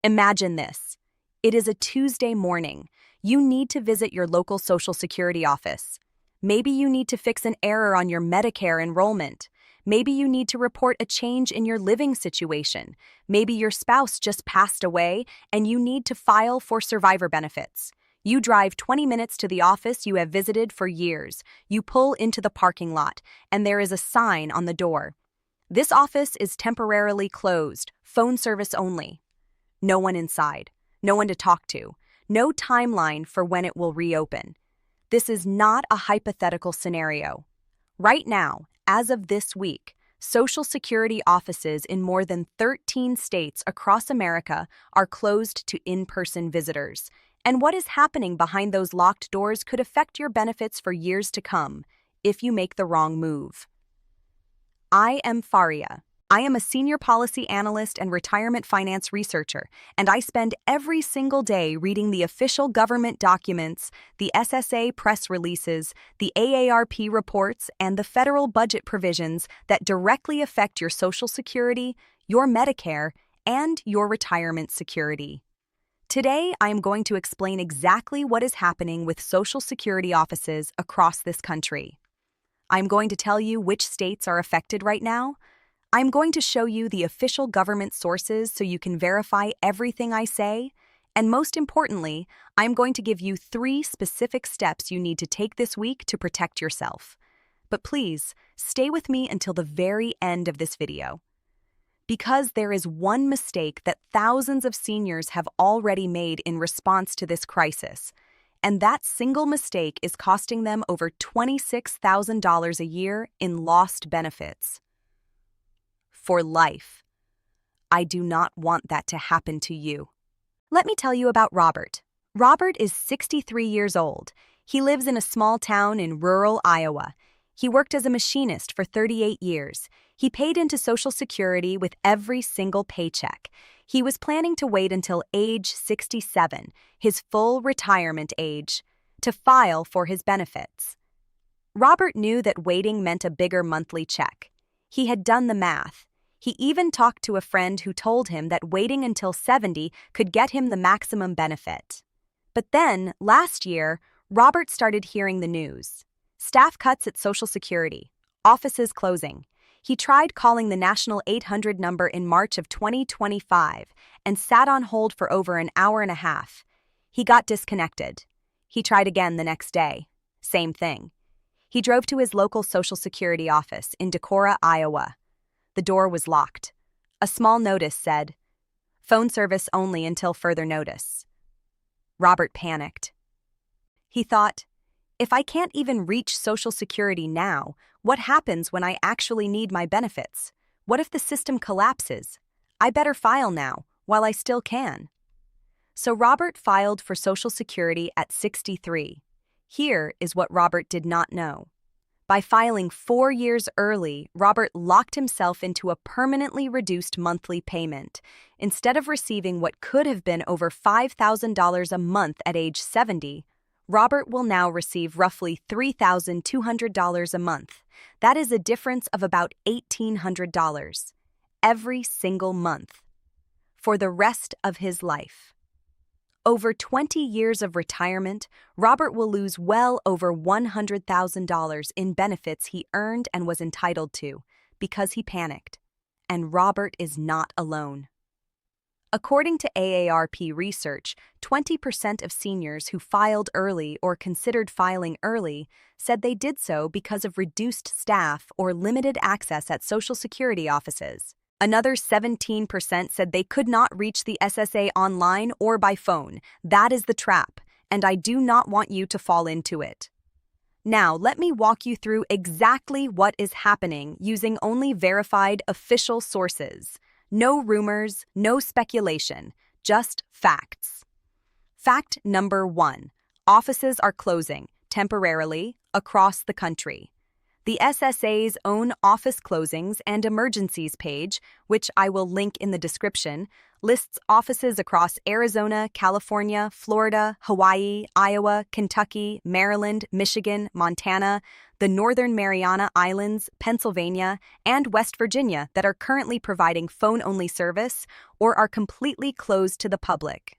Imagine this. It is a Tuesday morning. You need to visit your local Social Security office. Maybe you need to fix an error on your Medicare enrollment. Maybe you need to report a change in your living situation. Maybe your spouse just passed away and you need to file for survivor benefits. You drive 20 minutes to the office you have visited for years. You pull into the parking lot, and there is a sign on the door. This office is temporarily closed, phone service only. No one inside, no one to talk to, no timeline for when it will reopen. This is not a hypothetical scenario. Right now, as of this week, Social Security offices in more than 13 states across America are closed to in-person visitors. And what is happening behind those locked doors could affect your benefits for years to come if you make the wrong move. I am Faria. I am a senior policy analyst and retirement finance researcher, and I spend every single day reading the official government documents, the SSA press releases, the AARP reports, and the federal budget provisions that directly affect your Social Security, your Medicare, and your retirement security. Today, I am going to explain exactly what is happening with Social Security offices across this country. I'm going to tell you which states are affected right now. I'm going to show you the official government sources so you can verify everything I say. And most importantly, I'm going to give you 3 specific steps you need to take this week to protect yourself. But please, stay with me until the very end of this video. Because there is one mistake that thousands of seniors have already made in response to this crisis, and that single mistake is costing them over $26,000 a year in lost benefits. For life. I do not want that to happen to you. Let me tell you about Robert. Robert is 63 years old. He lives in a small town in rural Iowa. He worked as a machinist for 38 years. He paid into Social Security with every single paycheck. He was planning to wait until age 67, his full retirement age, to file for his benefits. Robert knew that waiting meant a bigger monthly check. He had done the math. He even talked to a friend who told him that waiting until 70 could get him the maximum benefit. But then, last year, Robert started hearing the news. Staff cuts at Social Security, offices closing. He tried calling the national 800 number in March of 2025 and sat on hold for over an hour and a half. He got disconnected. He tried again the next day. Same thing. He drove to his local Social Security office in Decorah, Iowa. The door was locked. A small notice said, "Phone service only until further notice." Robert panicked. He thought, if I can't even reach Social Security now, what happens when I actually need my benefits? What if the system collapses? I better file now, while I still can. So Robert filed for Social Security at 63. Here is what Robert did not know. By filing 4 years early, Robert locked himself into a permanently reduced monthly payment. Instead of receiving what could have been over $5,000 a month at age 70, Robert will now receive roughly $3,200 a month. That is a difference of about $1,800 every single month for the rest of his life. Over 20 years of retirement, Robert will lose well over $100,000 in benefits he earned and was entitled to because he panicked. And Robert is not alone. According to AARP research, 20% of seniors who filed early or considered filing early said they did so because of reduced staff or limited access at Social Security offices. Another 17% said they could not reach the SSA online or by phone. That is the trap, and I do not want you to fall into it. Now, let me walk you through exactly what is happening using only verified official sources. No rumors, no speculation, just facts. Fact number 1. Offices are closing, temporarily, across the country. The SSA's own office closings and emergencies page, which I will link in the description, lists offices across Arizona, California, Florida, Hawaii, Iowa, Kentucky, Maryland, Michigan, Montana, the Northern Mariana Islands, Pennsylvania, and West Virginia that are currently providing phone-only service or are completely closed to the public.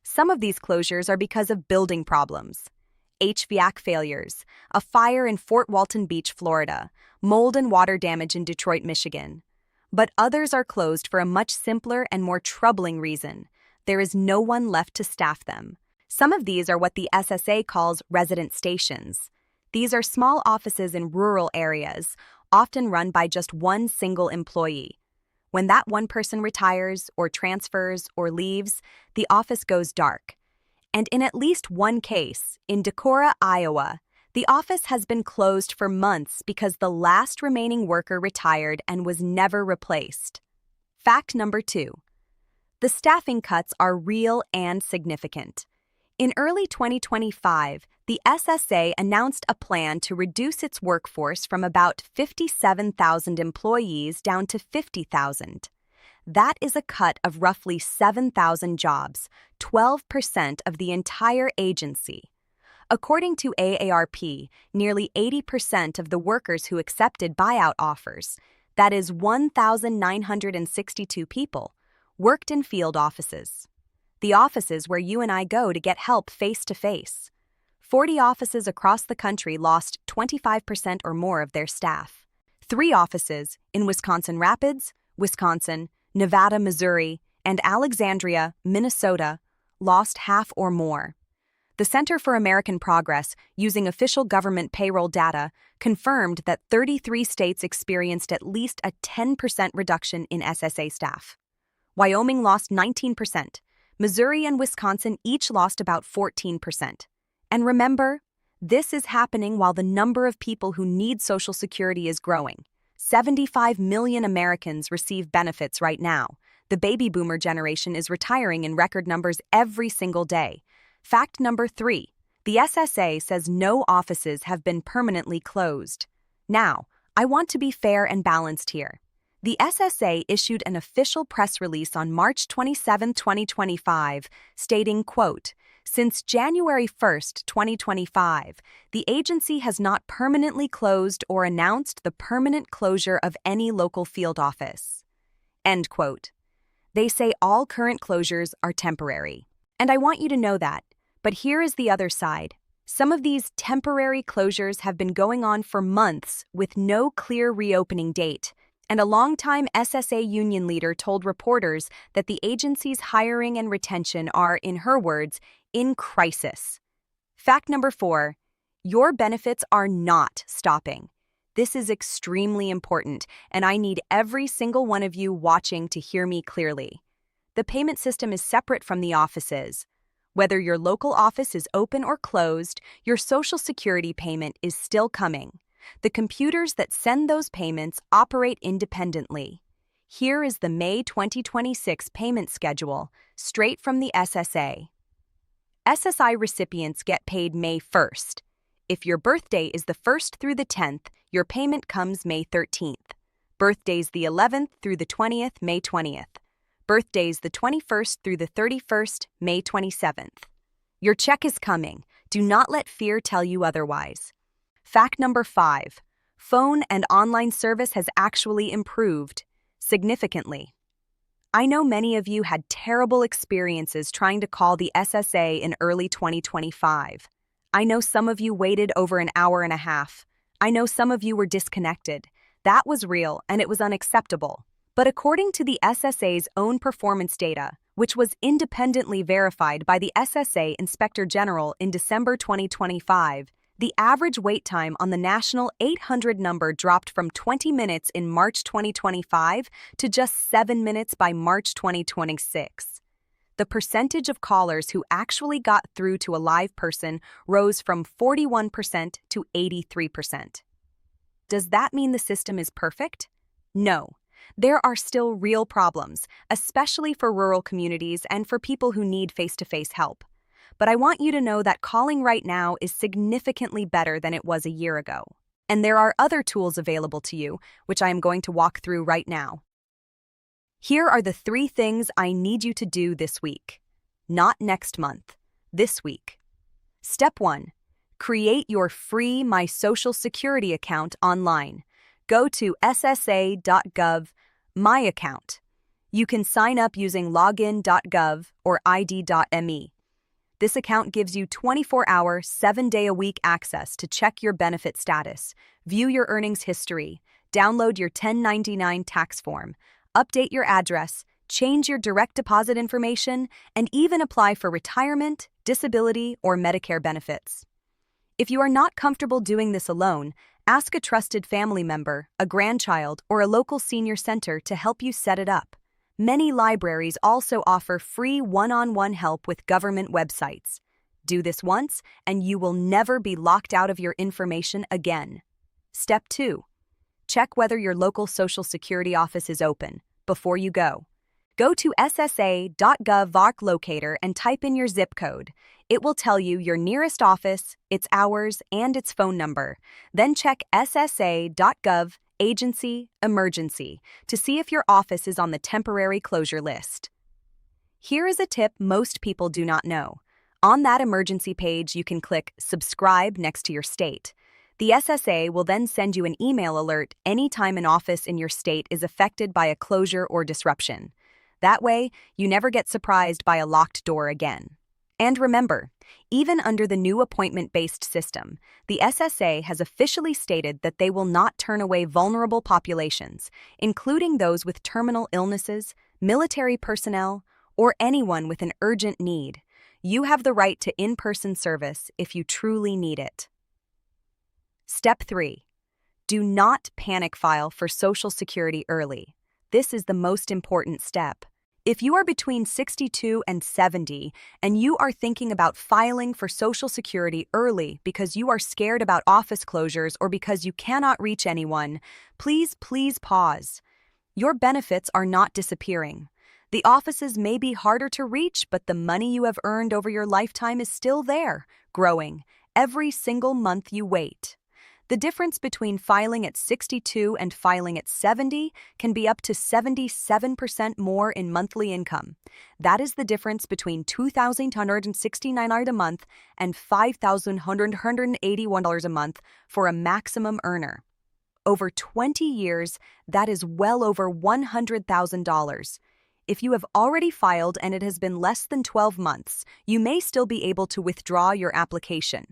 Some of these closures are because of building problems. HVAC failures, a fire in Fort Walton Beach, Florida, mold and water damage in Detroit, Michigan. But others are closed for a much simpler and more troubling reason. There is no one left to staff them. Some of these are what the SSA calls resident stations. These are small offices in rural areas, often run by just one single employee. When that one person retires or transfers or leaves, the office goes dark. And in at least one case, in Decorah, Iowa, the office has been closed for months because the last remaining worker retired and was never replaced. Fact number 2. The staffing cuts are real and significant. In early 2025, the SSA announced a plan to reduce its workforce from about 57,000 employees down to 50,000. That is a cut of roughly 7,000 jobs, 12% of the entire agency. According to AARP, nearly 80% of the workers who accepted buyout offers, that is 1,962 people, worked in field offices. The offices where you and I go to get help face-to-face. 40 offices across the country lost 25% or more of their staff. 3 offices in Wisconsin Rapids, Wisconsin, Nevada, Missouri, and Alexandria, Minnesota, lost half or more. The Center for American Progress, using official government payroll data, confirmed that 33 states experienced at least a 10% reduction in SSA staff. Wyoming lost 19%. Missouri and Wisconsin each lost about 14%. And remember, this is happening while the number of people who need Social Security is growing. 75 million Americans receive benefits right now. The baby boomer generation is retiring in record numbers every single day. Fact number 3. The SSA says no offices have been permanently closed. Now, I want to be fair and balanced here. The SSA issued an official press release on March 27, 2025, stating, quote, "Since January 1, 2025, the agency has not permanently closed or announced the permanent closure of any local field office." End quote. They say all current closures are temporary. And I want you to know that. But here is the other side. Some of these temporary closures have been going on for months with no clear reopening date. And a longtime SSA union leader told reporters that the agency's hiring and retention are, in her words, in crisis. Fact number 4. Your benefits are not stopping. This is extremely important, and I need every single one of you watching to hear me clearly. The payment system is separate from the offices. Whether your local office is open or closed, your Social Security payment is still coming. The computers that send those payments operate independently. Here is the May 2026 payment schedule, straight from the SSA. SSI recipients get paid May 1st. If your birthday is the 1st through the 10th, your payment comes May 13th. Birthdays the 11th through the 20th, May 20th. Birthdays the 21st through the 31st, May 27th. Your check is coming. Do not let fear tell you otherwise. Fact number 5. Phone and online service has actually improved significantly. I know many of you had terrible experiences trying to call the SSA in early 2025. I know some of you waited over an hour and a half. I know some of you were disconnected. That was real and it was unacceptable. But according to the SSA's own performance data, which was independently verified by the SSA Inspector General in December 2025, the average wait time on the national 800 number dropped from 20 minutes in March 2025 to just 7 minutes by March 2026. The percentage of callers who actually got through to a live person rose from 41% to 83%. Does that mean the system is perfect? No. There are still real problems, especially for rural communities and for people who need face-to-face help. But I want you to know that calling right now is significantly better than it was a year ago. And there are other tools available to you, which I am going to walk through right now. Here are the 3 things I need you to do this week. Not next month, this week. Step 1. Create your free My Social Security account online. Go to ssa.gov, myaccount. You can sign up using login.gov or id.me. This account gives you 24-hour, 7-day-a-week access to check your benefit status, view your earnings history, download your 1099 tax form, update your address, change your direct deposit information, and even apply for retirement, disability, or Medicare benefits. If you are not comfortable doing this alone, ask a trusted family member, a grandchild, or a local senior center to help you set it up. Many libraries also offer free one-on-one help with government websites. Do this once, and you will never be locked out of your information again. Step 2. Check whether your local Social Security office is open before you go. Go to ssa.gov locator and type in your zip code. It will tell you your nearest office, its hours, and its phone number. Then check ssa.gov Agency, Emergency to see if your office is on the temporary closure list. Here is a tip most people do not know. On that emergency page, you can click Subscribe next to your state. The SSA will then send you an email alert anytime an office in your state is affected by a closure or disruption. That way, you never get surprised by a locked door again. And remember, even under the new appointment-based system, the SSA has officially stated that they will not turn away vulnerable populations, including those with terminal illnesses, military personnel, or anyone with an urgent need. You have the right to in-person service if you truly need it. Step 3. Do not panic file for Social Security early. This is the most important step. If you are between 62 and 70 and you are thinking about filing for Social Security early because you are scared about office closures or because you cannot reach anyone, please pause. Your benefits are not disappearing. The offices may be harder to reach, but the money you have earned over your lifetime is still there, growing every single month you wait. The difference between filing at 62 and filing at 70 can be up to 77% more in monthly income. That is the difference between $2,269 a month and $5,181 a month for a maximum earner. Over 20 years, that is well over $100,000. If you have already filed and it has been less than 12 months, you may still be able to withdraw your application.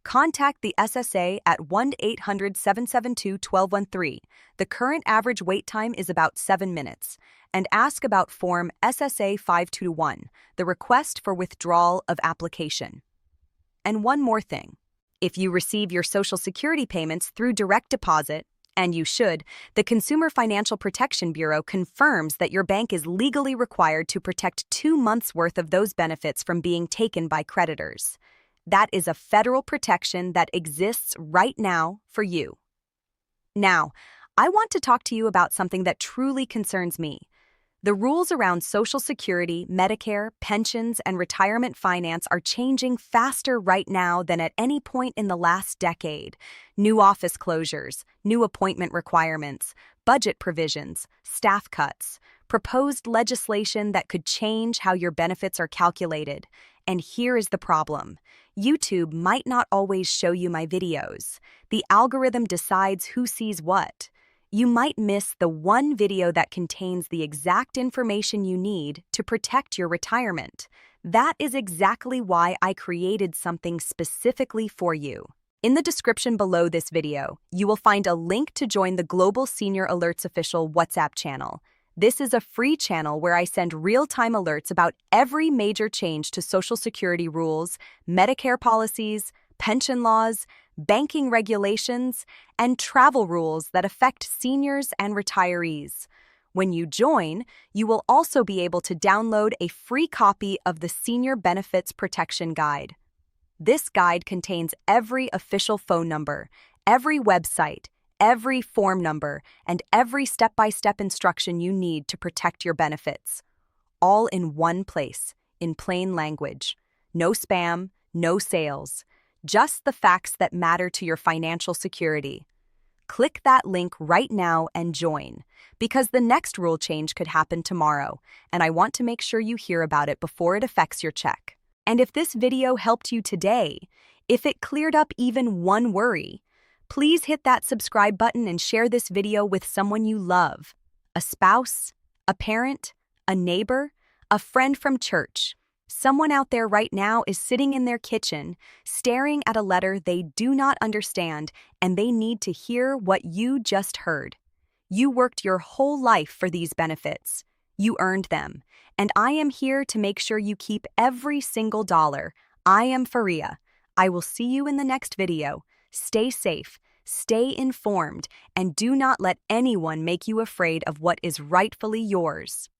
Contact the SSA at 1-800-772-1213. The current average wait time is about 7 minutes. And ask about Form SSA 521, the request for withdrawal of application. And one more thing. If you receive your Social Security payments through direct deposit, and you should, the Consumer Financial Protection Bureau confirms that your bank is legally required to protect 2 months' worth of those benefits from being taken by creditors. That is a federal protection that exists right now for you. Now, I want to talk to you about something that truly concerns me. The rules around Social Security, Medicare, pensions, and retirement finance are changing faster right now than at any point in the last decade. New office closures, new appointment requirements, budget provisions, staff cuts, proposed legislation that could change how your benefits are calculated. And here is the problem. YouTube might not always show you my videos. The algorithm decides who sees what. You might miss the one video that contains the exact information you need to protect your retirement. That is exactly why I created something specifically for you. In the description below this video, you will find a link to join the Global Senior Alerts official WhatsApp channel. This is a free channel where I send real-time alerts about every major change to Social Security rules, Medicare policies, pension laws, banking regulations, and travel rules that affect seniors and retirees. When you join, you will also be able to download a free copy of the Senior Benefits Protection Guide. This guide contains every official phone number, every website, every form number, and every step-by-step instruction you need to protect your benefits. All in one place, in plain language. No spam, no sales. Just the facts that matter to your financial security. Click that link right now and join, because the next rule change could happen tomorrow, and I want to make sure you hear about it before it affects your check. And if this video helped you today, if it cleared up even one worry, please hit that subscribe button and share this video with someone you love. A spouse, a parent, a neighbor, a friend from church. Someone out there right now is sitting in their kitchen, staring at a letter they do not understand, and they need to hear what you just heard. You worked your whole life for these benefits. You earned them, and I am here to make sure you keep every single dollar. I am Faria. I will see you in the next video. Stay safe, stay informed, and do not let anyone make you afraid of what is rightfully yours.